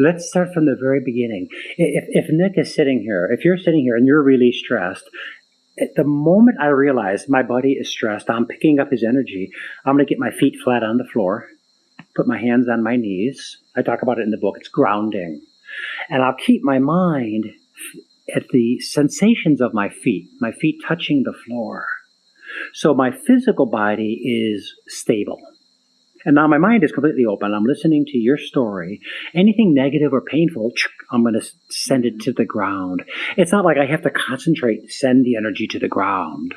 Let's start from the very beginning. If Nick is sitting here, if you're sitting here and you're really stressed, at the moment I realize my body is stressed, I'm picking up his energy, I'm going to get my feet flat on the floor, put my hands on my knees. I talk about it in the book. It's grounding. And I'll keep my mind at the sensations of my feet touching the floor. So my physical body is stable. And now my mind is completely open. I'm listening to your story. Anything negative or painful, I'm going to send it to the ground. It's not like I have to concentrate, send the energy to the ground.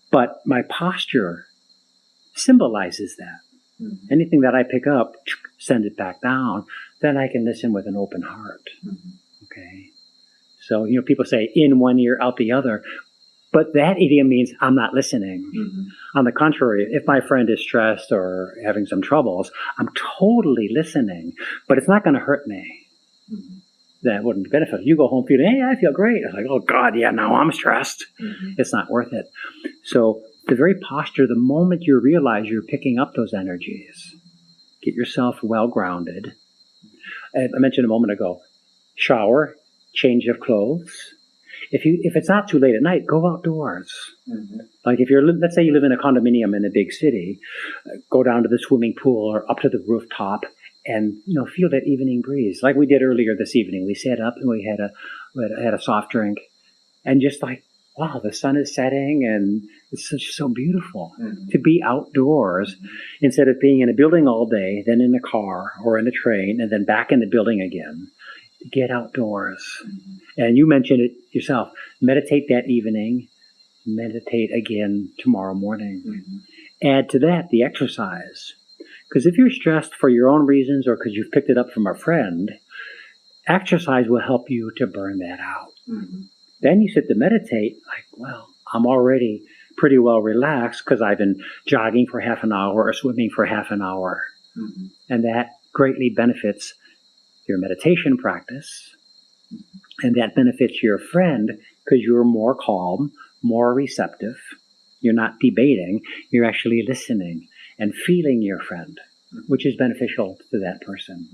But my posture symbolizes that. Mm-hmm. Anything that I pick up, send it back down. Then I can listen with an open heart. Mm-hmm. Okay. So, people say in one ear, out the other. But that idiom means I'm not listening. Mm-hmm. On the contrary, if my friend is stressed or having some troubles, I'm totally listening, but it's not going to hurt me. Mm-hmm. That wouldn't benefit. You go home feeling, hey, I feel great. It's like, oh God, yeah, now I'm stressed. Mm-hmm. It's not worth it. So the very posture, the moment you realize you're picking up those energies, get yourself well grounded. I mentioned a moment ago, shower, change of clothes. If it's not too late at night, go outdoors. Mm-hmm. Like let's say you live in a condominium in a big city, go down to the swimming pool or up to the rooftop and, feel that evening breeze. Like we did earlier this evening. We sat up and we had a soft drink and just like, wow, the sun is setting and it's so beautiful to be outdoors instead of being in a building all day, then in a car or in a train and then back in the building again. Get outdoors. Mm-hmm. And you mentioned it yourself. Meditate that evening. Meditate again tomorrow morning. Mm-hmm. Add to that the exercise. Because if you're stressed for your own reasons or because you've picked it up from a friend, exercise will help you to burn that out. Mm-hmm. Then you sit to meditate, like, well, I'm already pretty well relaxed because I've been jogging for half an hour or swimming for half an hour. Mm-hmm. And that greatly benefits your meditation practice, and that benefits your friend because you're more calm, more receptive. You're not debating, you're actually listening and feeling your friend, which is beneficial to that person.